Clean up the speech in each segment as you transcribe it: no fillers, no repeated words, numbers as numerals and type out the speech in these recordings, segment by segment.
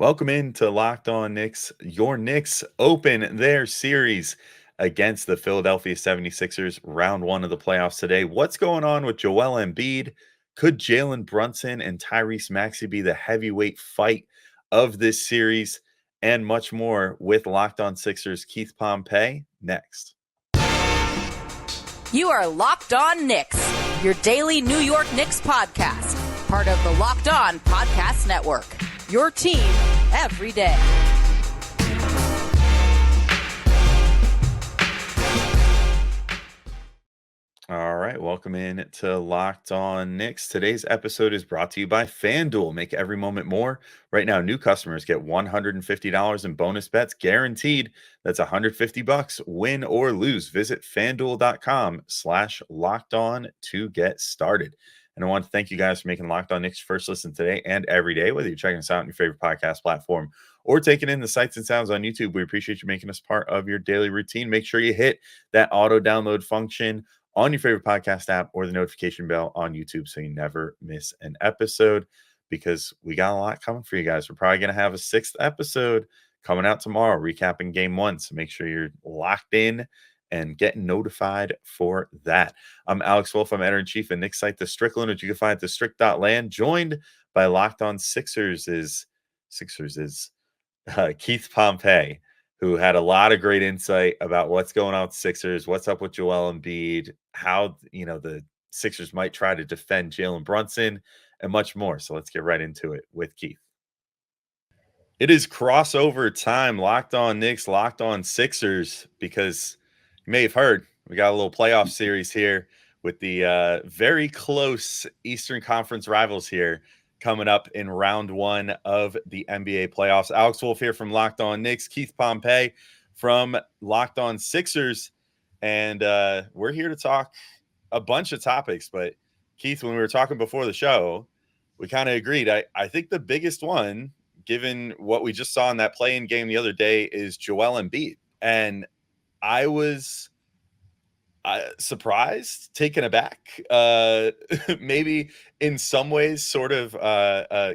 Welcome into Locked On Knicks. Your Knicks open their series against the Philadelphia 76ers, round one of the playoffs today. What's going on with Joel Embiid? Could Jalen Brunson and Tyrese Maxey be the heavyweight fight of this series? And much more with Locked On Sixers Keith Pompey next. You are Locked On Knicks, your daily New York Knicks podcast, part of the Locked On Podcast Network. Your team every day. All right, welcome in to Locked On Knicks. Today's episode is brought to you by FanDuel. Make every moment more. Right now, new customers get $150 in bonus bets guaranteed. That's $150, win or lose. Visit FanDuel.com/LockedOn to get started. And I want to thank you guys for making Locked On Knicks first listen today and every day, whether you're checking us out on your favorite podcast platform or taking in the sights and sounds on YouTube. We appreciate you making us part of your daily routine. Make sure you hit that auto download function on your favorite podcast app or the notification bell on YouTube so you never miss an episode, because we got a lot coming for you guys. We're probably going to have a sixth episode coming out tomorrow, recapping game one. So make sure you're locked in and getting notified for that. I'm Alex Wolf. I'm editor-in-chief of Knicks site, The Strickland, which you can find at thestrick.land, joined by Locked On Sixers is Keith Pompey, who had a lot of great insight about what's going on with the Sixers, what's up with Joel Embiid, how the Sixers might try to defend Jalen Brunson, and much more. So let's get right into it with Keith. It is crossover time. Locked On Knicks, Locked On Sixers, because you may have heard we got a little playoff series here with the very close Eastern Conference rivals here coming up in round one of the NBA playoffs. Alex Wolf here from Locked On Knicks, Keith Pompey from Locked On Sixers, and we're here to talk a bunch of topics. But Keith, when we were talking before the show, we kind of agreed. I think the biggest one, given what we just saw in that play-in game the other day, is Joel Embiid. And I was surprised, taken aback, maybe in some ways sort of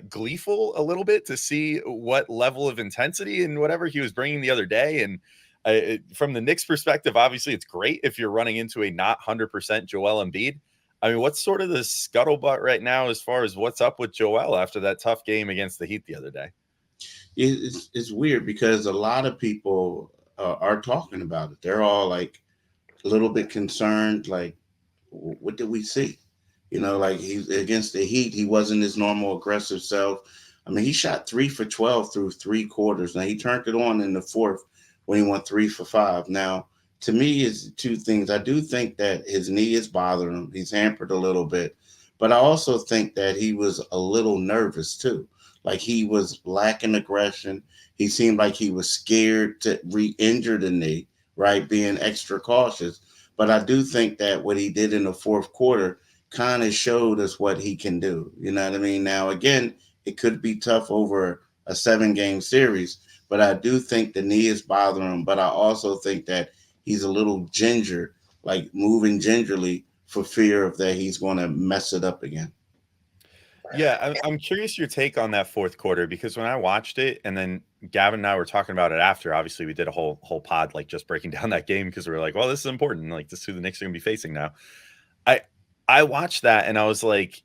gleeful a little bit to see what level of intensity and whatever he was bringing the other day. And from the Knicks perspective, obviously it's great if you're running into a not 100% Joel Embiid. I mean, what's sort of the scuttlebutt right now as far as what's up with Joel after that tough game against the Heat the other day? It's weird because a lot of people are talking about it. They're all like a little bit concerned, like, what did we see? Like he's against the Heat, he wasn't his normal aggressive self. I mean, he shot 3 for 12 through 3 quarters. Now, he turned it on in the fourth when he went 3 for 5. Now, to me, is two things. I do think that his knee is bothering him. He's hampered a little bit. But I also think that he was a little nervous, too. Like, he was lacking aggression. He seemed like he was scared to re-injure the knee, right, being extra cautious. But I do think that what he did in the fourth quarter kind of showed us what he can do. You know what I mean? Now, again, it could be tough over a 7-game series, but I do think the knee is bothering him. But I also think that he's a little ginger, like moving gingerly for fear of that he's going to mess it up again. Yeah, I'm curious your take on that fourth quarter, because when I watched it, and then Gavin and I were talking about it after, obviously we did a whole pod like just breaking down that game, because we were like, well, this is important. Like, this is who the Knicks are going to be facing now. I watched that and I was like,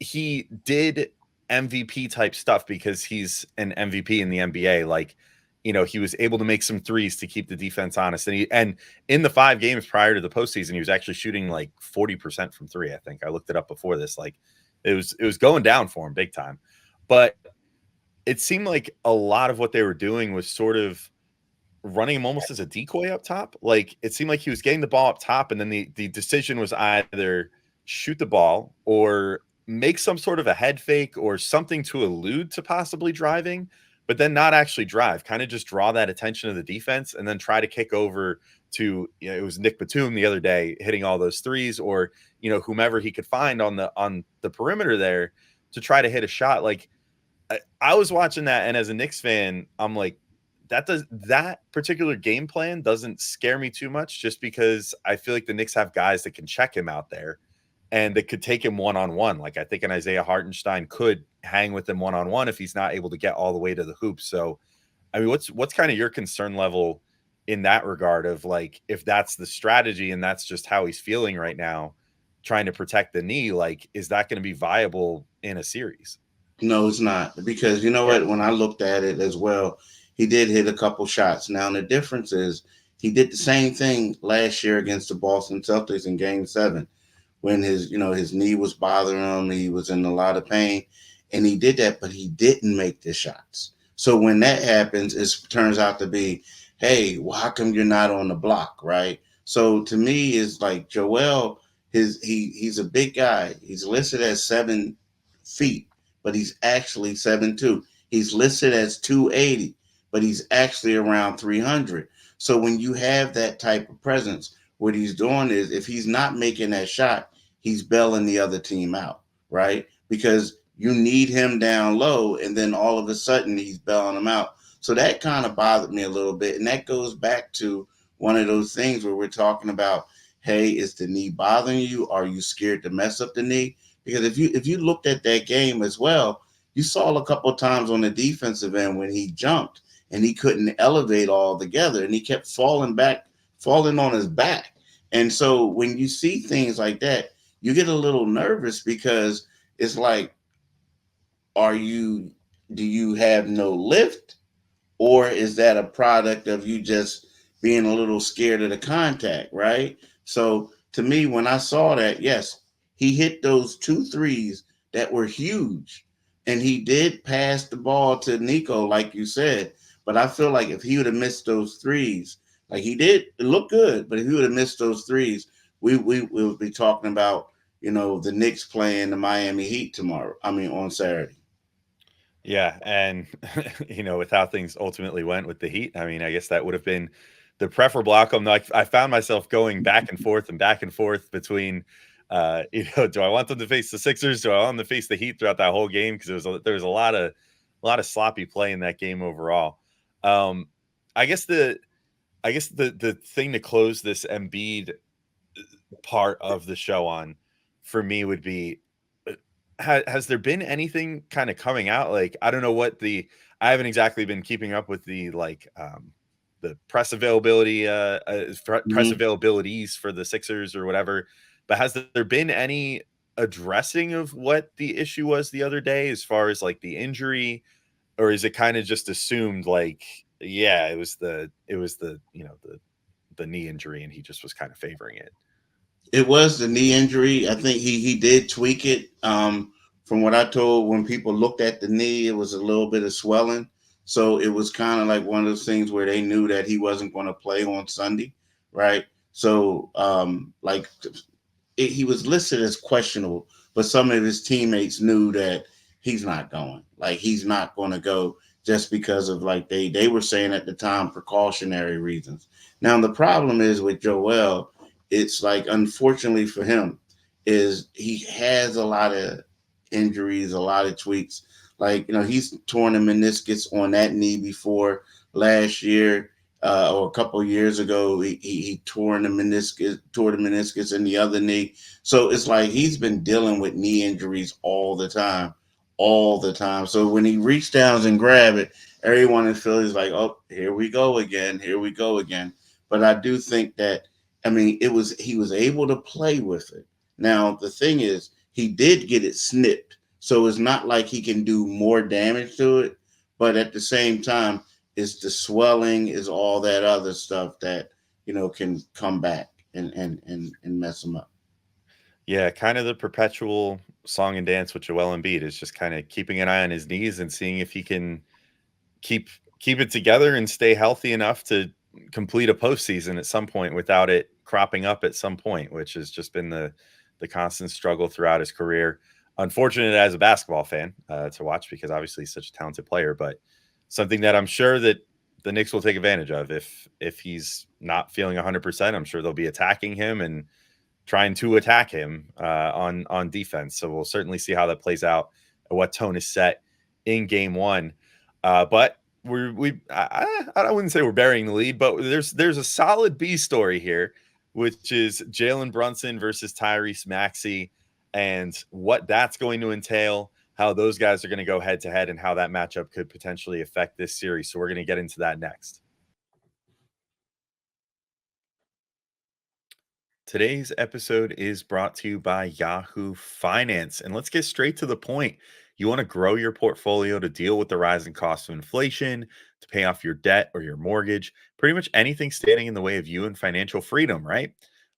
he did MVP type stuff because he's an MVP in the NBA. Like, he was able to make some threes to keep the defense honest. And in the 5 games prior to the postseason, he was actually shooting like 40% from 3. I think I looked it up before this. Like, it was going down for him big time. But it seemed like a lot of what they were doing was sort of running him almost as a decoy up top. Like, it seemed like he was getting the ball up top, and then the decision was either shoot the ball or make some sort of a head fake or something to allude to possibly driving, but then not actually drive, kind of just draw that attention of the defense and then try to kick over to, it was Nick Batum the other day hitting all those threes, or, whomever he could find on the perimeter there to try to hit a shot. Like, I was watching that, and as a Knicks fan, I'm like, that particular game plan doesn't scare me too much, just because I feel like the Knicks have guys that can check him out there. and that could take him one-on-one. Like I think an Isaiah Hartenstein could hang with him one-on-one if he's not able to get all the way to the hoop. So, I mean, what's kind of your concern level in that regard of like, if that's the strategy and that's just how he's feeling right now, trying to protect the knee, like, is that going to be viable in a series? No, it's not, because you know what? When I looked at it as well, he did hit a couple shots. Now the difference is he did the same thing last year against the Boston Celtics in Game 7 when his knee was bothering him. He was in a lot of pain, and he did that, but he didn't make the shots. So when that happens, it turns out to be, hey, well, how come you're not on the block, right? So to me, it's like Joel. He's a big guy. He's listed as 7 feet, but he's actually 7'2". He's listed as 280, but he's actually around 300. So when you have that type of presence, what he's doing is, if he's not making that shot, he's bailing the other team out, right? Because you need him down low, and then all of a sudden he's bailing them out. So that kind of bothered me a little bit. And that goes back to one of those things where we're talking about, hey, is the knee bothering you? Are you scared to mess up the knee? Because if you looked at that game as well, you saw a couple of times on the defensive end when he jumped and he couldn't elevate all together, and he kept falling on his back. And so when you see things like that, you get a little nervous, because it's like, do you have no lift, or is that a product of you just being a little scared of the contact, right? So to me, when I saw that, yes, he hit those 2 threes that were huge, and he did pass the ball to Nico, like you said. But I feel like if he would have missed those threes, like he did, it looked good. But if he would have missed those threes, we would be talking about, the Knicks playing the Miami Heat on Saturday. Yeah, and with how things ultimately went with the Heat, I mean, I guess that would have been the preferable outcome. Like, I found myself going back and forth between, do I want them to face the Sixers? Do I want them to face the Heat throughout that whole game? Because there was a lot of sloppy play in that game overall. I guess the thing to close this Embiid part of the show on, for me, would be, has there been anything kind of coming out? Like, I don't know I haven't exactly been keeping up with the press availability, press availabilities for the Sixers or whatever, but has there been any addressing of what the issue was the other day as far as like the injury, or is it kind of just assumed like, yeah, it was the knee injury and he just was kind of favoring it? It was the knee injury. I think he did tweak it. From what I told, when people looked at the knee, it was a little bit of swelling. So it was kind of like one of those things where they knew that he wasn't going to play on Sunday, right? So he was listed as questionable, but some of his teammates knew that he's not going. Like, he's not going to go just because of, like, they were saying at the time, precautionary reasons. Now, the problem is with Joel, it's like, unfortunately for him, is he has a lot of injuries, a lot of tweaks. Like, he's torn the meniscus on that knee before. Last year, or a couple of years ago, he tore the meniscus in the other knee. So it's like he's been dealing with knee injuries all the time. So when he reached down and grabbed it, everyone in Philly is like, oh, here we go again. But I do think that, he was able to play with it. Now, the thing is, he did get it snipped. So it's not like he can do more damage to it. But at the same time, it's the swelling, is all that other stuff that, can come back and mess him up. Yeah, kind of the perpetual song and dance with Joel Embiid is just kind of keeping an eye on his knees and seeing if he can keep it together and stay healthy enough to complete a postseason at some point without it cropping up at some point, which has just been the constant struggle throughout his career. Unfortunate as a basketball fan to watch, because obviously he's such a talented player, but something that I'm sure that the Knicks will take advantage of. If he's not feeling 100%, I'm sure they'll be attacking him and trying to attack him on defense. So we'll certainly see how that plays out and what tone is set in game 1. But I wouldn't say we're burying the lead, but there's a solid B story here, which is Jalen Brunson versus Tyrese Maxey. and what that's going to entail, how those guys are going to go head to head, and how that matchup could potentially affect this series. So we're going to get into that next. Today's episode is brought to you by Yahoo Finance. And let's get straight to the point. You want to grow your portfolio to deal with the rising cost of inflation, to pay off your debt or your mortgage, pretty much anything standing in the way of you and financial freedom, right?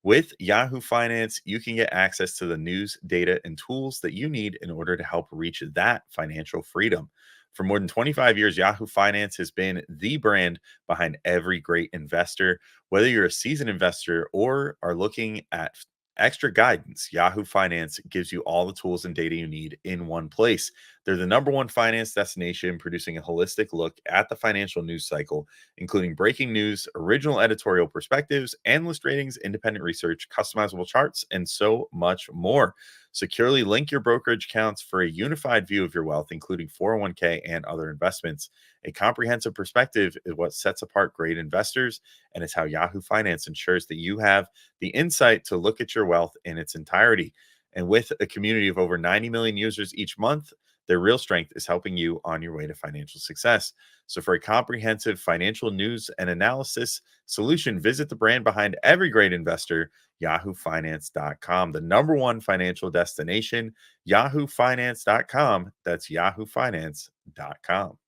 With Yahoo Finance, you can get access to the news, data, and tools that you need in order to help reach that financial freedom. For more than 25 years, Yahoo Finance has been the brand behind every great investor. Whether you're a seasoned investor or are looking at extra guidance, Yahoo Finance gives you all the tools and data you need in one place. They're the #1 finance destination, producing a holistic look at the financial news cycle, including breaking news, original editorial perspectives, analyst ratings, independent research, customizable charts, and so much more. Securely link your brokerage accounts for a unified view of your wealth, including 401k and other investments. A comprehensive perspective is what sets apart great investors, and it's how Yahoo Finance ensures that you have the insight to look at your wealth in its entirety. And with a community of over 90 million users each month, their real strength is helping you on your way to financial success. So for a comprehensive financial news and analysis solution, visit the brand behind every great investor, yahoofinance.com, the #1 financial destination, yahoofinance.com. That's yahoofinance.com.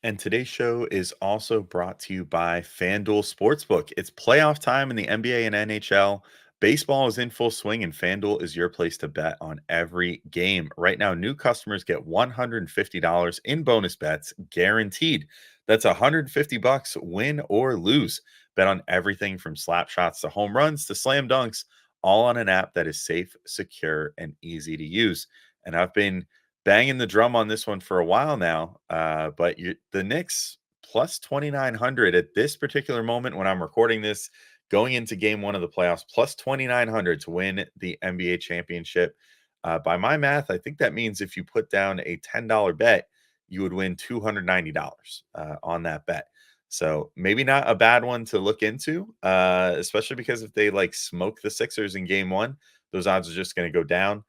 And today's show is also brought to you by FanDuel Sportsbook. It's playoff time in the NBA and NHL. Baseball is in full swing, and FanDuel is your place to bet on every game. Right now, new customers get $150 in bonus bets guaranteed. That's $150 win or lose. Bet on everything from slap shots to home runs to slam dunks, all on an app that is safe, secure, and easy to use. And I've been banging the drum on this one for a while now, but the Knicks plus 2,900 at this particular moment when I'm recording this, going into game 1 of the playoffs, plus 2,900 to win the NBA championship. By my math, I think that means if you put down a $10 bet, you would win $290 on that bet. So maybe not a bad one to look into, especially because if they like smoke the Sixers in game 1, those odds are just going to go down.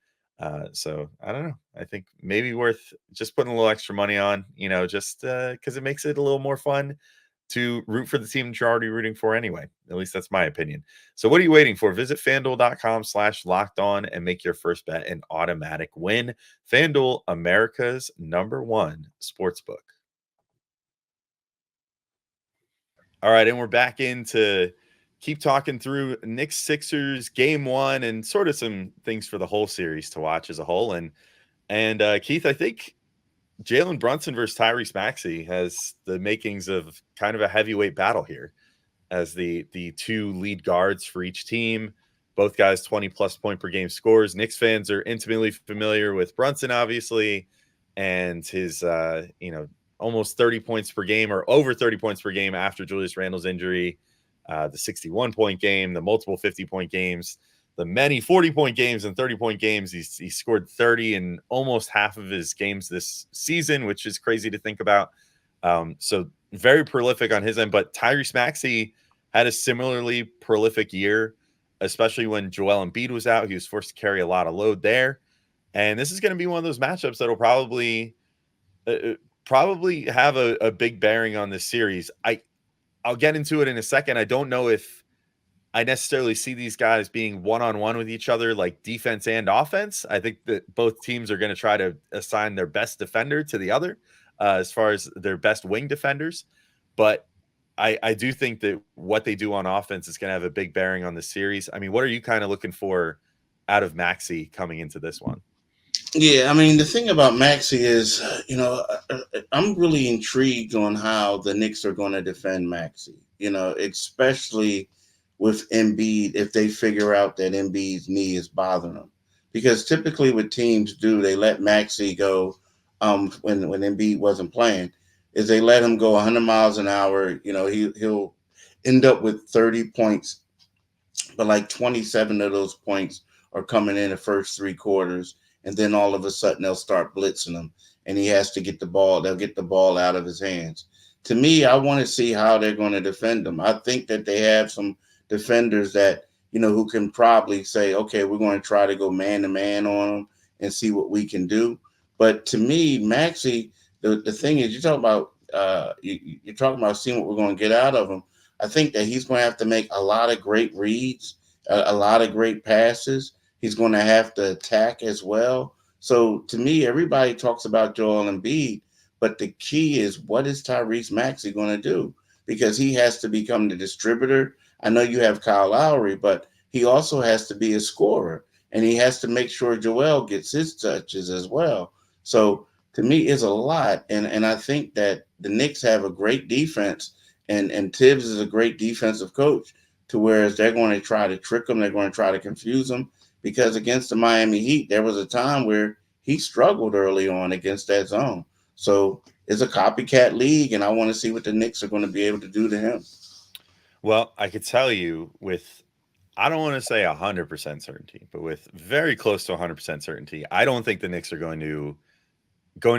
So I don't know. I think maybe worth just putting a little extra money on, just because it makes it a little more fun to root for the team that you're already rooting for anyway. At least that's my opinion. So what are you waiting for? Visit FanDuel.com/lockedon and make your first bet an automatic win. FanDuel, America's #1 sportsbook. All right, and we're back in to keep talking through Knicks-Sixers game 1 and sort of some things for the whole series to watch as a whole. And Keith, I think Jalen Brunson versus Tyrese Maxey has the makings of kind of a heavyweight battle here as the two lead guards for each team. Both guys 20-plus point per game scores. Knicks fans are intimately familiar with Brunson, obviously, and his almost 30 points per game or over 30 points per game after Julius Randle's injury. The 61-point game, the multiple 50-point games, the many 40-point games and 30-point games. He scored 30 in almost half of his games this season, which is crazy to think about. So very prolific on his end. But Tyrese Maxey had a similarly prolific year, especially when Joel Embiid was out. He was forced to carry a lot of load there. And this is going to be one of those matchups that will probably have a big bearing on this series. I'll get into it in a second. I don't know if I necessarily see these guys being one-on-one with each other, like defense and offense. I think that both teams are going to try to assign their best defender to the other as far as their best wing defenders. But I do think that what they do on offense is going to have a big bearing on the series. I mean, what are you kind of looking for out of Maxey coming into this one? Yeah, I mean, the thing about Maxey is, I'm really intrigued on how the Knicks are going to defend Maxey, especially with Embiid, if they figure out that Embiid's knee is bothering him. Because typically what teams do, they let Maxey go when Embiid wasn't playing, is they let him go 100 miles an hour. He'll end up with 30 points, but like 27 of those points are coming in the first 3 quarters. And then all of a sudden they'll start blitzing him and he has to get the ball. They'll get the ball out of his hands. To me, I want to see how they're going to defend him. I think that they have some defenders that who can probably say, okay, we're going to try to go man to man on him and see what we can do. But to me, Maxey, the thing is, you're talking about seeing what we're going to get out of him. I think that he's going to have to make a lot of great reads, a lot of great passes. He's going to have to attack as well. So to me, everybody talks about Joel Embiid, but the key is, what is Tyrese Maxey going to do? Because he has to become the distributor. I know you have Kyle Lowry, but he also has to be a scorer, and he has to make sure Joel gets his touches as well. So to me, it's a lot. And I think that the Knicks have a great defense, and Tibbs is a great defensive coach, to whereas they're going to try to trick them. They're going to try to confuse them, because against the Miami Heat, there was a time where he struggled early on against that zone. So it's a copycat league, and I want to see what the Knicks are going to be able to do to him. Well, I could tell you with, I don't want to say 100% certainty, but with very close to 100% certainty, I don't think the Knicks are going to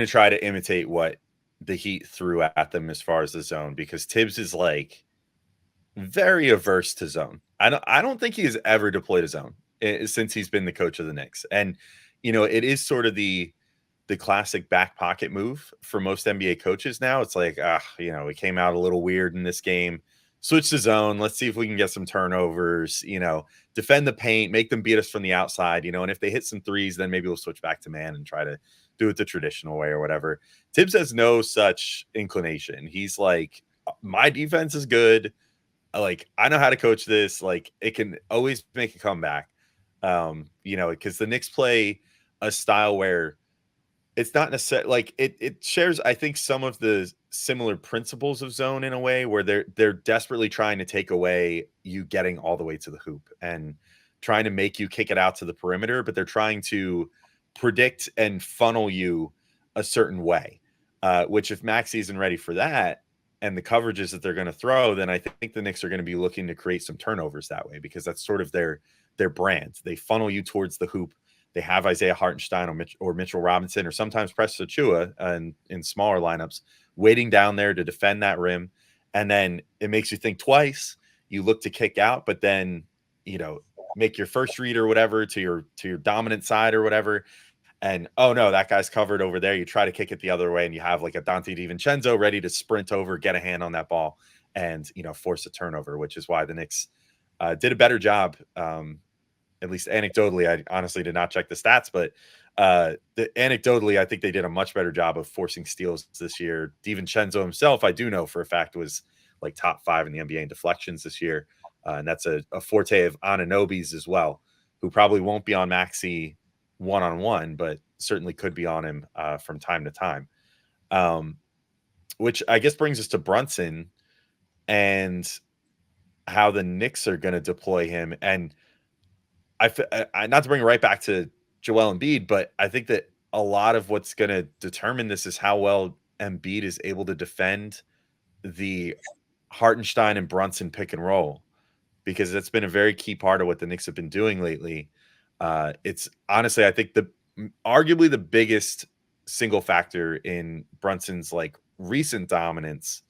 try to imitate what the Heat threw at them as far as the zone, because Tibbs is like very averse to zone. I don't think he has ever deployed a zone since he's been the coach of the Knicks. And, it is sort of the classic back pocket move for most NBA coaches now. It's like, we came out a little weird in this game. Switch the zone. Let's see if we can get some turnovers, defend the paint, make them beat us from the outside, and if they hit some threes, then maybe we'll switch back to man and try to do it the traditional way or whatever. Tibbs has no such inclination. He's like, my defense is good. Like, I know how to coach this. Like, it can always make a comeback. Because the Knicks play a style where it's not necessarily like it shares, I think, some of the similar principles of zone in a way where they're desperately trying to take away you getting all the way to the hoop and trying to make you kick it out to the perimeter, but they're trying to predict and funnel you a certain way, which if Maxey isn't ready for that and the coverages that they're going to throw, then I think the Knicks are going to be looking to create some turnovers that way, because that's sort of their brand. They funnel you towards the hoop. They have Isaiah Hartenstein or Mitchell Robinson, or sometimes Precious Achiuwa in smaller lineups, waiting down there to defend that rim. And then it makes you think twice. You look to kick out, but then, make your first read or whatever to your dominant side or whatever. And, oh no, that guy's covered over there. You try to kick it the other way, and you have like a Dante DiVincenzo ready to sprint over, get a hand on that ball, and, force a turnover, which is why the Knicks did a better job. At least anecdotally, I honestly did not check the stats, but anecdotally, I think they did a much better job of forcing steals this year. DiVincenzo himself, I do know for a fact, was like top 5 in the NBA in deflections this year. And that's a forte of Anunoby's as well, who probably won't be on Maxey one-on-one, but certainly could be on him from time to time. Which I guess brings us to Brunson and how the Knicks are going to deploy him. And I not to bring it right back to Joel Embiid, but I think that a lot of what's going to determine this is how well Embiid is able to defend the Hartenstein and Brunson pick and roll, because that's been a very key part of what the Knicks have been doing lately. It's honestly, I think arguably the biggest single factor in Brunson's like recent dominance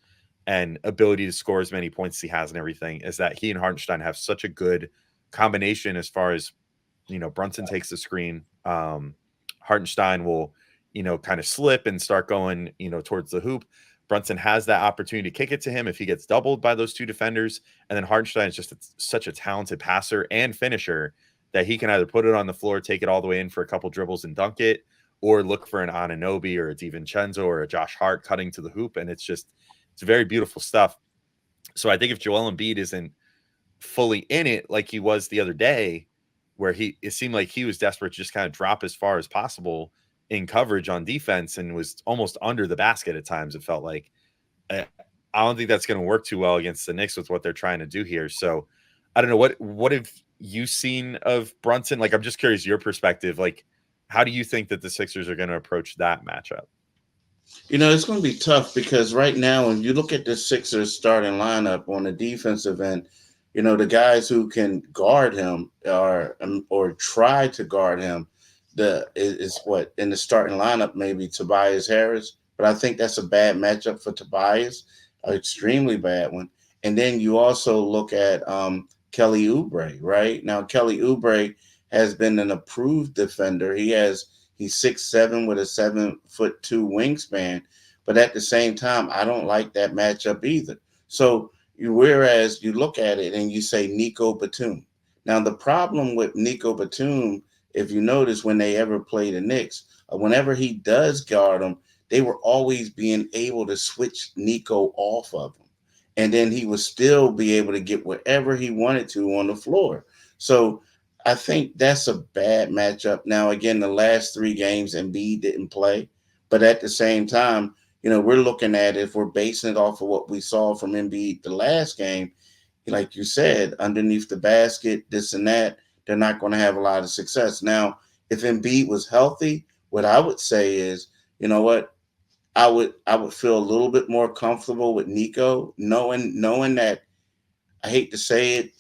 and ability to score as many points as he has and everything is that he and Hartenstein have such a good combination as far as, Brunson takes the screen. Hartenstein will, kind of slip and start going, towards the hoop. Brunson has that opportunity to kick it to him if he gets doubled by those two defenders. And then Hartenstein is just such a talented passer and finisher that he can either put it on the floor, take it all the way in for a couple dribbles and dunk it, or look for an Anunoby or a DiVincenzo or a Josh Hart cutting to the hoop. And it's very beautiful stuff. So I think if Joel Embiid isn't fully in it like he was the other day, where it seemed like he was desperate to just kind of drop as far as possible in coverage on defense and was almost under the basket at times, it felt like. I don't think that's going to work too well against the Knicks with what they're trying to do here. So I don't know, what have you seen of Brunson? Like, I'm just curious your perspective. Like, how do you think that the Sixers are going to approach that matchup? It's going to be tough, because right now, when you look at the Sixers starting lineup on the defensive end, the guys who can guard him or try to guard him, is what in the starting lineup, maybe Tobias Harris. But I think that's a bad matchup for Tobias, an extremely bad one. And then you also look at Kelly Oubre, right? Now Kelly Oubre has been an approved defender. He's 6'7" with a 7'2" wingspan, but at the same time, I don't like that matchup either. So whereas you look at it and you say Nico Batum. Now the problem with Nico Batum, if you notice when they ever play the Knicks, whenever he does guard them, they were always being able to switch Nico off of him. And then he would still be able to get wherever he wanted to on the floor. So I think that's a bad matchup. Now, again, the last 3 games, Embiid didn't play. But at the same time, we're looking at it, if we're basing it off of what we saw from Embiid the last game, like you said, underneath the basket, this and that, they're not going to have a lot of success. Now, if Embiid was healthy, what I would say is, you know what, I would feel a little bit more comfortable with Nico, knowing that, I hate to say it,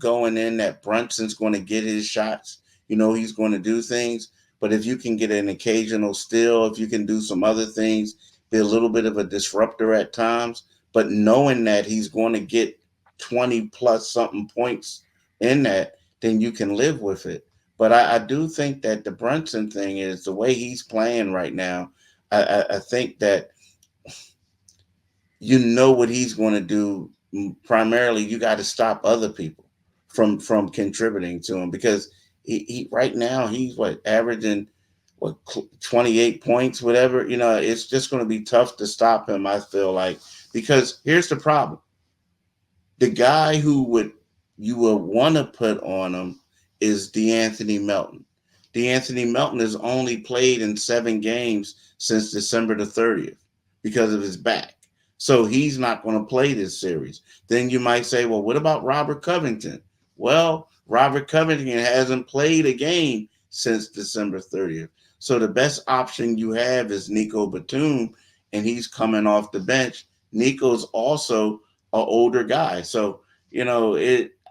going in that Brunson's going to get his shots. He's going to do things. But if you can get an occasional steal, if you can do some other things, be a little bit of a disruptor at times, but knowing that he's going to get 20 plus something points in that, then you can live with it. But I do think that the Brunson thing is the way he's playing right now. I think that what he's going to do. Primarily, you got to stop other people from contributing to him, because he right now he's averaging 28 points, whatever. It's just going to be tough to stop him, I feel like, because here's the problem: the guy who you would want to put on him is DeAnthony Melton. DeAnthony Melton has only played in 7 games since December the 30th because of his back. So he's not going to play this series. Then you might say, well, what about Robert Covington? Well, Robert Covington hasn't played a game since December 30th. So the best option you have is Nico Batum, and he's coming off the bench. Nico's also an older guy. So,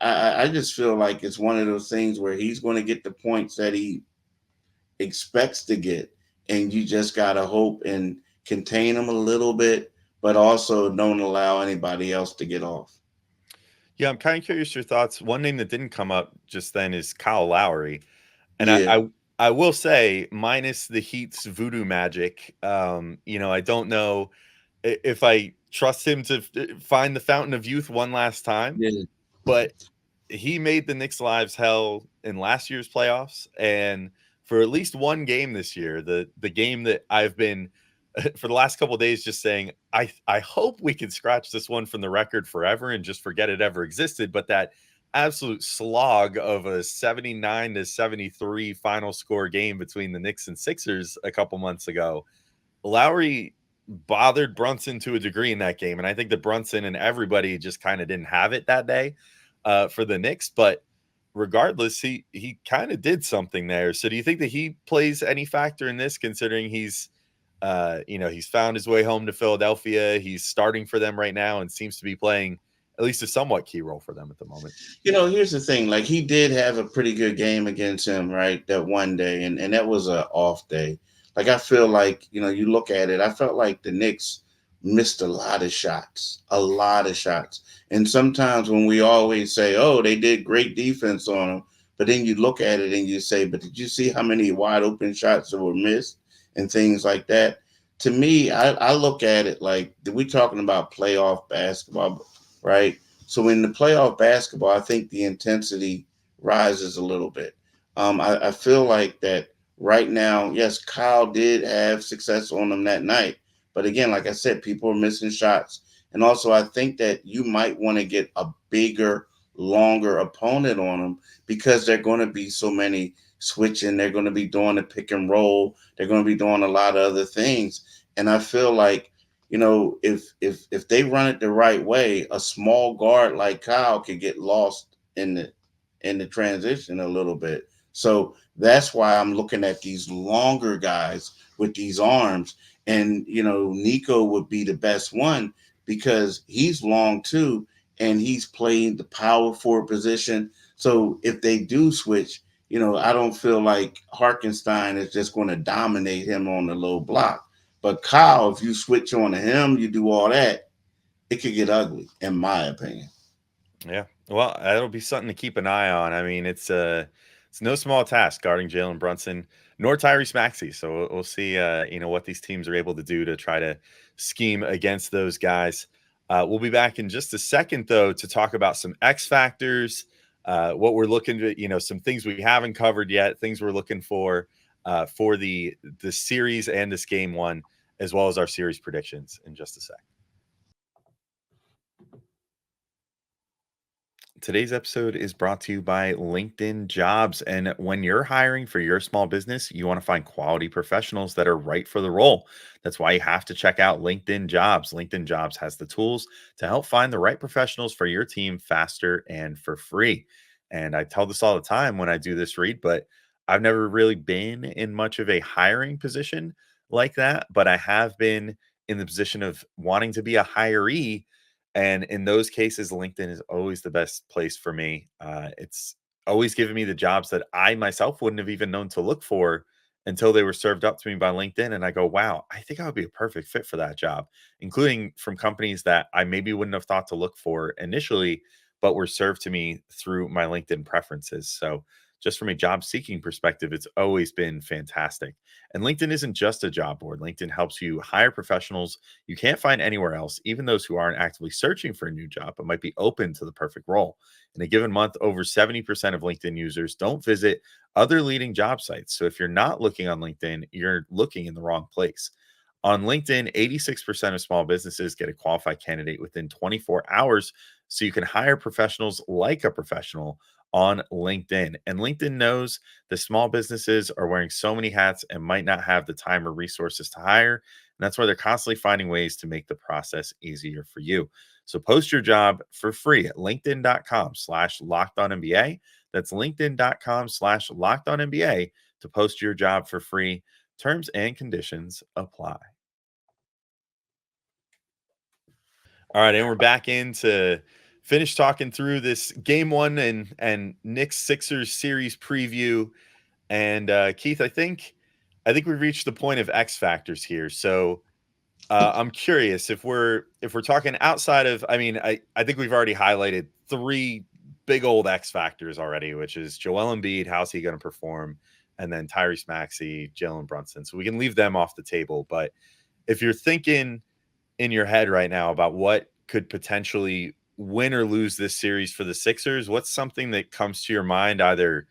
I just feel like it's one of those things where he's going to get the points that he expects to get, and you just got to hope and contain him a little bit, but also don't allow anybody else to get off. Yeah, I'm kind of curious your thoughts. One name that didn't come up just then is Kyle Lowry. And Yeah. I will say, minus the Heat's voodoo magic, I don't know if I trust him to find the fountain of youth one last time. Yeah. But he made the Knicks' lives hell in last year's playoffs. And for at least one game this year, the game that I've been for the last couple of days just saying, I hope we can scratch this one from the record forever and just forget it ever existed. But that absolute slog of a 79-73 final score game between the Knicks and Sixers a couple months ago, Lowry bothered Brunson to a degree in that game. And I think that Brunson and everybody just kind of didn't have it that day for the Knicks. But regardless, he kind of did something there. So do you think that he plays any factor in this, considering he's found his way home to Philadelphia? He's starting for them right now and seems to be playing at least a somewhat key role for them at the moment. Here's the thing. Like, he did have a pretty good game against him, right, that one day, and that was an off day. Like, I feel like, you look at it, I felt like the Knicks missed a lot of shots. And sometimes when we always say, oh, they did great defense on them, but then you look at it and you say, but did you see how many wide open shots that were missed and things like that? To me, I look at it like, we're talking about playoff basketball, right? So in the playoff basketball, I think the intensity rises a little bit. I feel like that right now, yes, Kyle did have success on them that night. But again, like I said, people are missing shots. And also, I think that you might want to get a bigger, longer opponent on them, because they're going to be so many switching. They're going to be doing the pick and roll. They're going to be doing a lot of other things. And I feel like, if they run it the right way, a small guard like Kyle could get lost in the transition a little bit. So that's why I'm looking at these longer guys with these arms. And, Nico would be the best one because he's long too, and he's playing the power forward position. So if they do switch, I don't feel like Hartenstein is just going to dominate him on the low block. But Kyle, if you switch on to him, you do all that, it could get ugly, in my opinion. Yeah, Well, that'll be something to keep an eye on. I mean, it's no small task guarding Jalen Brunson nor Tyrese Maxey. So we'll see, what these teams are able to do to try to scheme against those guys. We'll be back in just a second, though, to talk about some X factors, what we're looking to, some things we haven't covered yet, things we're looking for the series and this game one, as well as our series predictions in just a sec. Today's episode is brought to you by LinkedIn Jobs. And when you're hiring for your small business, you want to find quality professionals that are right for the role. That's why you have to check out LinkedIn Jobs. LinkedIn Jobs has the tools to help find the right professionals for your team faster and for free. And I tell this all the time when I do this read, but I've never really been in much of a hiring position like that. But I have been in the position of wanting to be a hiree, and in those cases, LinkedIn is always the best place for me. It's always given me the jobs that I myself wouldn't have even known to look for until they were served up to me by LinkedIn. And I go, wow, I think I would be a perfect fit for that job, including from companies that I maybe wouldn't have thought to look for initially, but were served to me through my LinkedIn preferences. So, just from a job seeking perspective, it's always been fantastic. And LinkedIn isn't just a job board. LinkedIn helps you hire professionals you can't find anywhere else, even those who aren't actively searching for a new job but might be open to the perfect role. In a given month, over 70% of LinkedIn users don't visit other leading job sites. So if you're not looking on LinkedIn, you're looking in the wrong place. On LinkedIn, 86% of small businesses get a qualified candidate within 24 hours. So you can hire professionals like a professional on LinkedIn. And LinkedIn knows the small businesses are wearing so many hats and might not have the time or resources to hire. And that's why they're constantly finding ways to make the process easier for you. So post your job for free at linkedin.com/lockedonnba. That's linkedin.com/lockedonnba to post your job for free. Terms and conditions apply. All right, and we're back in to finish talking through this game one and Knicks-Sixers series preview. And Keith, I think we've reached the point of X factors here. So I'm curious if we're talking outside of, I think we've already highlighted three big old X factors already, which is Joel Embiid, how's he going to perform, and then Tyrese Maxey, Jalen Brunson. So we can leave them off the table. But if you're thinking in your head right now about what could potentially win or lose this series for the Sixers, what's something that comes to your mind, either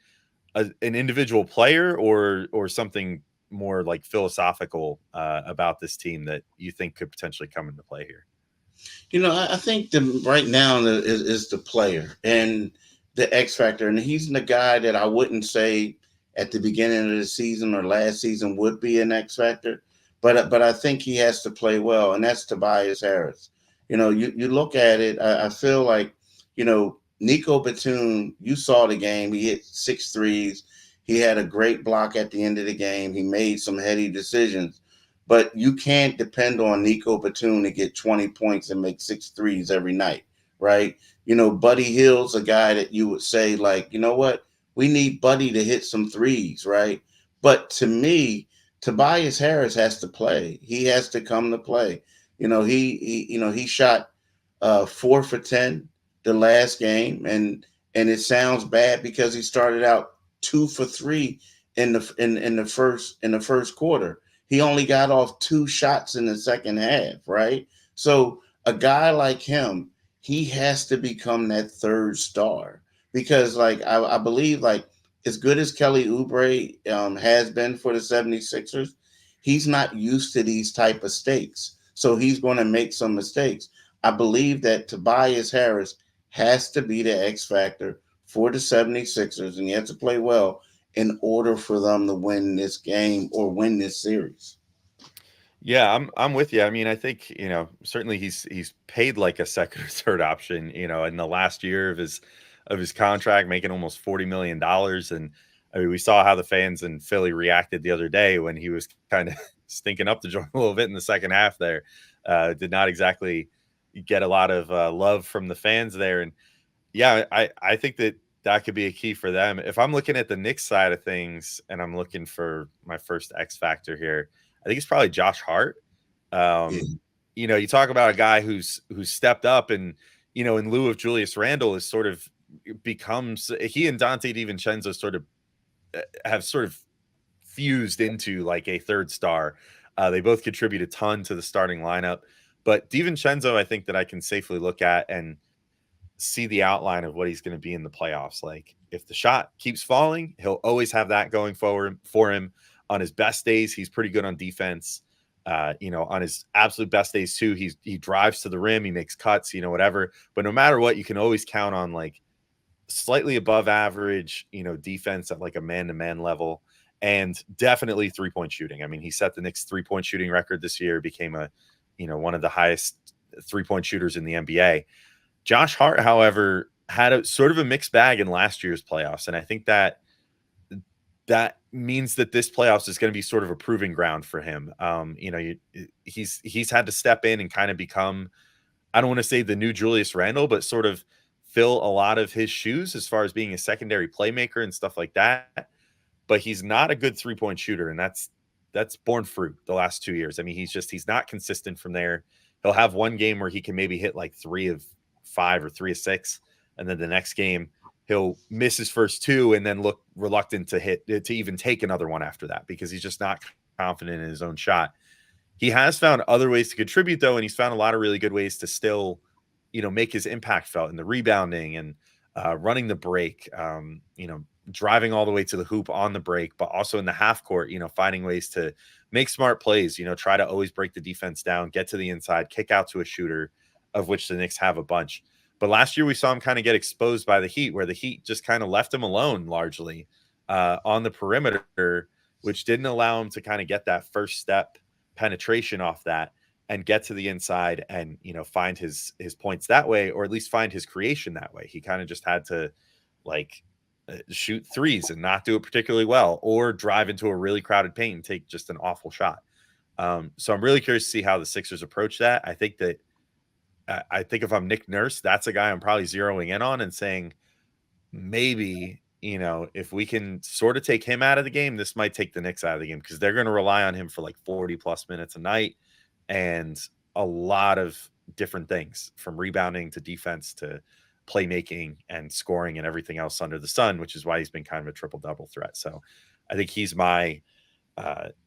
an individual player or something more like philosophical about this team that you think could potentially come into play here? I think right now is the player and the X factor, and he's the guy that I wouldn't say at the beginning of the season or last season would be an X factor, but I think he has to play well, and that's Tobias Harris. You look at it, I feel like Nico Batum. You saw the game; he hit 6 threes. He had a great block at the end of the game. He made some heady decisions. But you can't depend on Nico Batum to get 20 points and make 6 threes every night, right? Buddy Hield's a guy that you would say, like, you know what? We need Buddy to hit some threes, right? But to me, Tobias Harris has to play. He has to come to play. He shot 4 for 10 the last game, and it sounds bad because he started out 2 for 3 in the first quarter. He only got off 2 shots in the second half, right? So a guy like him, he has to become that third star because, like, I believe, like, as good as Kelly Oubre has been for the 76ers, he's not used to these type of stakes. So he's going to make some mistakes. I believe that Tobias Harris has to be the X factor for the 76ers, and he has to play well in order for them to win this game or win this series. Yeah, I'm with you. I mean, I think, certainly he's paid like a second or third option, in the last year of his contract, making almost $40 million. And I mean, we saw how the fans in Philly reacted the other day when he was kind of stinking up the joint a little bit in the second half there. Did not exactly get a lot of love from the fans there. And yeah, I think that could be a key for them. If I'm looking at the Knicks side of things and I'm looking for my first X factor here, I think it's probably Josh Hart. Yeah. You talk about a guy who's stepped up and in lieu of Julius Randle, is sort of becomes he and Dante DiVincenzo sort of have sort of fused into like a third star. They both contribute a ton to the starting lineup, but DiVincenzo, I think that I can safely look at and see the outline of what he's going to be in the playoffs. Like if the shot keeps falling, he'll always have that going forward for him. On his best days, he's pretty good on defense. On his absolute best days too, he drives to the rim, he makes cuts, whatever. But no matter what, you can always count on like slightly above average, defense at like a man-to-man level, and definitely 3-point shooting. I mean, he set the Knicks 3-point shooting record this year, became one of the highest 3-point shooters in the NBA. Josh Hart, however, had a sort of a mixed bag in last year's playoffs. And I think that means that this playoffs is going to be sort of a proving ground for him. He's had to step in and kind of become, I don't want to say the new Julius Randle, but sort of fill a lot of his shoes as far as being a secondary playmaker and stuff like that. But he's not a good 3-point shooter. And that's borne fruit the last 2 years. I mean, he's not consistent from there. He'll have one game where he can maybe hit like 3 of 5 or 3 of 6. And then the next game, he'll miss his first 2 and then look reluctant to even take another one after that because he's just not confident in his own shot. He has found other ways to contribute, though, and he's found a lot of really good ways to still, make his impact felt in the rebounding and running the break, driving all the way to the hoop on the break, but also in the half court, finding ways to make smart plays, try to always break the defense down, get to the inside, kick out to a shooter, of which the Knicks have a bunch. But last year we saw him kind of get exposed by the Heat, where the Heat just kind of left him alone largely on the perimeter, which didn't allow him to kind of get that first step penetration off that and get to the inside and, find his points that way, or at least find his creation that way. He kind of just had to shoot threes and not do it particularly well, or drive into a really crowded paint and take just an awful shot. So I'm really curious to see how the Sixers approach that. I think if I'm Nick Nurse, that's a guy I'm probably zeroing in on and saying, maybe, if we can sort of take him out of the game, this might take the Knicks out of the game because they're going to rely on him for like 40 plus minutes a night and a lot of different things from rebounding to defense to playmaking and scoring and everything else under the sun, which is why he's been kind of a triple-double threat. So I think he's my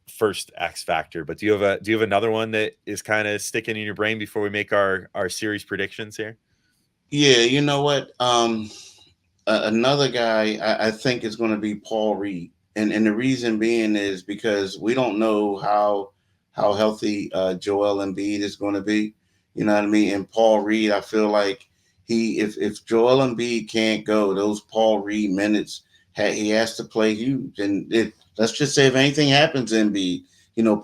first X factor. But do you have another one that is kind of sticking in your brain before we make our series predictions here? Yeah, you know what? Another guy I think is going to be Paul Reed, and the reason being is because we don't know how healthy Joel Embiid is going to be. You know what I mean? And Paul Reed, I feel like if Joel Embiid can't go, those Paul Reed minutes he has to play huge. And let's just say if anything happens to Embiid,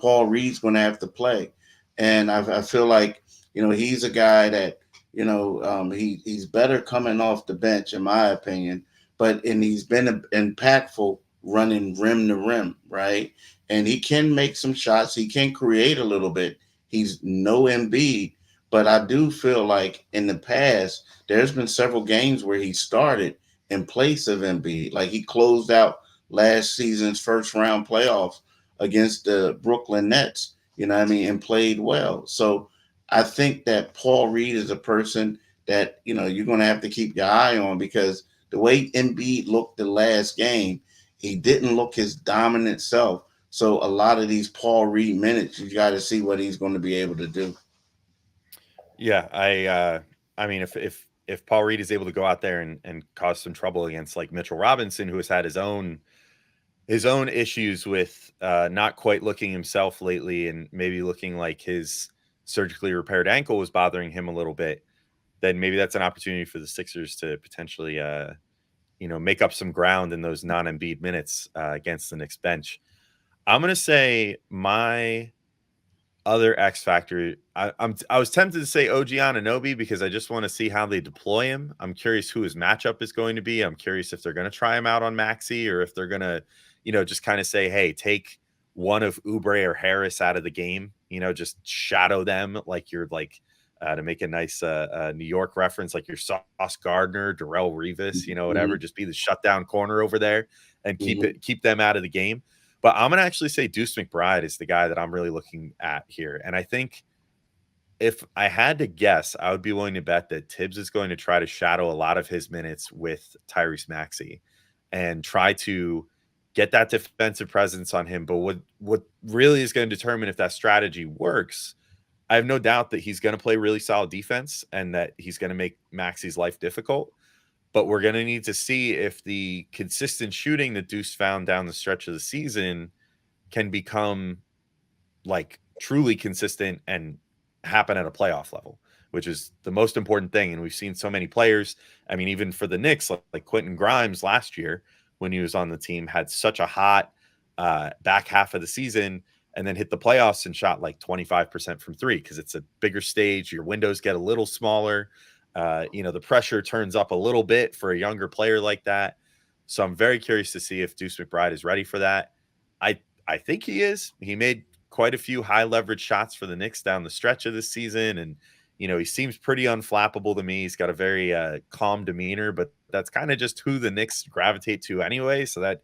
Paul Reed's going to have to play. And I feel like he's a guy that he's better coming off the bench, in my opinion. And he's been impactful running rim to rim, right? And he can make some shots. He can create a little bit. He's no Embiid, but I do feel like in the past there's been several games where he started in place of Embiid. Like he closed out last season's first round playoffs against the Brooklyn Nets, and played well. So I think that Paul Reed is a person that, you're going to have to keep your eye on, because the way Embiid looked the last game, he didn't look his dominant self. So a lot of these Paul Reed minutes, you got to see what he's going to be able to do. Yeah, I mean, if Paul Reed is able to go out there and cause some trouble against like Mitchell Robinson, who has had his own issues with not quite looking himself lately, and maybe looking like his surgically repaired ankle was bothering him a little bit, then maybe that's an opportunity for the Sixers to potentially, make up some ground in those non-Embiid minutes against the Knicks bench. I'm going to say my other X factor, I was tempted to say OG Anunoby because I just want to see how they deploy him. I'm curious who his matchup is going to be. I'm curious if they're going to try him out on Maxey, or if they're going to, just kind of say, hey, take one of Oubre or Harris out of the game, just shadow them like you're like, to make a nice New York reference, like your Sauce Gardner, Darrell Revis, whatever, just be the shutdown corner over there and keep them out of the game. But I'm going to actually say Deuce McBride is the guy that I'm really looking at here. And I think if I had to guess, I would be willing to bet that Tibbs is going to try to shadow a lot of his minutes with Tyrese Maxey and try to get that defensive presence on him. But what really is going to determine if that strategy works, I have no doubt that he's going to play really solid defense and that he's going to make Maxey's life difficult. But we're going to need to see if the consistent shooting that Deuce found down the stretch of the season can become like truly consistent and happen at a playoff level, which is the most important thing. And we've seen so many players. I mean, even for the Knicks, like Quentin Grimes last year when he was on the team, had such a hot back half of the season and then hit the playoffs and shot like 25% from three because it's a bigger stage. Your windows get a little smaller. The pressure turns up a little bit for a younger player like that. So I'm very curious to see if Deuce McBride is ready for that. I think he is. He made quite a few high leverage shots for the Knicks down the stretch of this season. And, he seems pretty unflappable to me. He's got a very calm demeanor, but that's kind of just who the Knicks gravitate to anyway. So that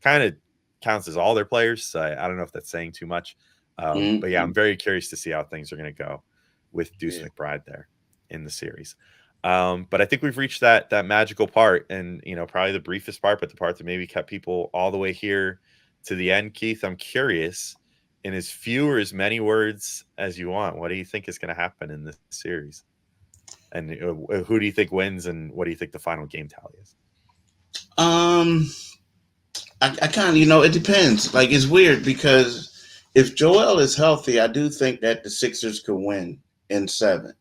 kind of counts as all their players. So I don't know if that's saying too much. But yeah, I'm very curious to see how things are going to go with Deuce McBride there in the series. But I think we've reached that magical part and, probably the briefest part, but the part that maybe kept people all the way here to the end. Keith, I'm curious, in as few or as many words as you want, what do you think is going to happen in this series? And who do you think wins and what do you think the final game tally is? I kind of, it depends. Like, it's weird because if Joel is healthy, I do think that the Sixers could win in 7.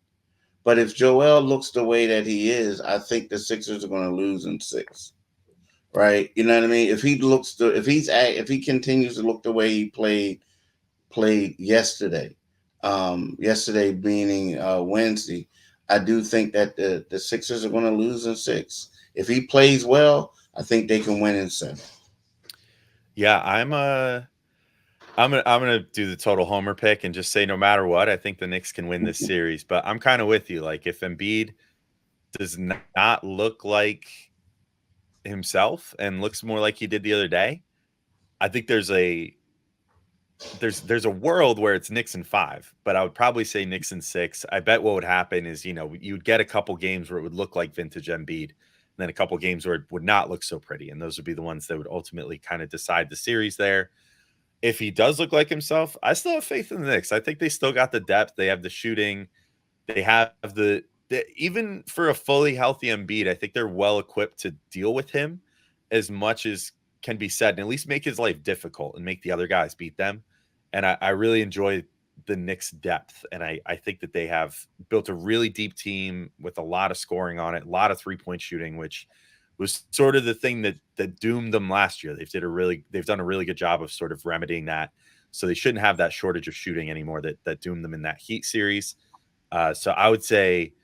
But if Joel looks the way that he is, I think the Sixers are going to lose in 6. Right? You know what I mean? If he continues to look the way he played yesterday, yesterday meaning Wednesday, I do think that the Sixers are going to lose in 6. If he plays well, I think they can win in 7. Yeah, I'm gonna do the total homer pick and just say no matter what, I think the Knicks can win this series. But I'm kind of with you. Like if Embiid does not look like himself and looks more like he did the other day, I think there's a world where it's Knicks in 5, but I would probably say Knicks in 6. I bet what would happen is, you'd get a couple games where it would look like vintage Embiid, and then a couple games where it would not look so pretty. And those would be the ones that would ultimately kind of decide the series there. If he does look like himself, I still have faith in the Knicks. I think they still got the depth. They have the shooting. They have the even for a fully healthy Embiid, I think they're well equipped to deal with him as much as can be said and at least make his life difficult and make the other guys beat them. And I really enjoy the Knicks' depth. And I think that they have built a really deep team with a lot of scoring on it, a lot of 3-point shooting, which was sort of the thing that doomed them last year. They've done a really good job of sort of remedying that. So they shouldn't have that shortage of shooting anymore that doomed them in that Heat series. So I would say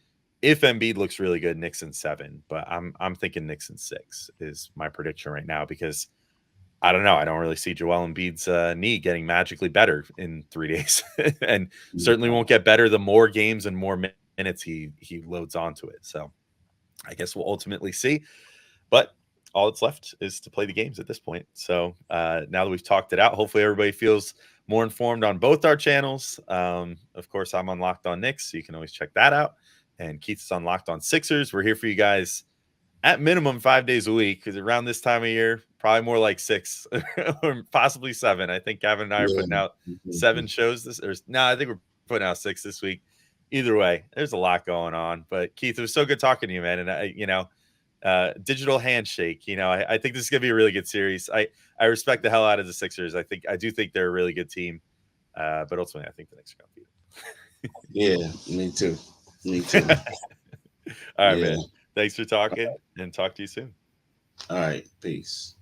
if Embiid looks really good, Knicks in 7, but I'm thinking Knicks in 6 is my prediction right now because I don't know. I don't really see Joel Embiid's knee getting magically better in 3 days, and certainly won't get better the more games and more minutes he loads onto it. So I guess we'll ultimately see. But all that's left is to play the games at this point. So now that we've talked it out, hopefully everybody feels more informed on both our channels. Of course, I'm on Locked On Knicks, so you can always check that out. And Keith's on Locked On Sixers. We're here for you guys at minimum 5 days a week because around this time of year, probably more like 6 or possibly 7. I think Gavin and I are putting out 7 shows I think we're putting out 6 this week. Either way, there's a lot going on. But Keith, it was so good talking to you, man. And digital handshake. I think this is gonna be a really good series. I respect the hell out of the Sixers. I do think they're a really good team. But ultimately, I think the Knicks are gonna beat them. Yeah, me too. All right, man. Thanks for talking, and talk to you soon. All right, peace.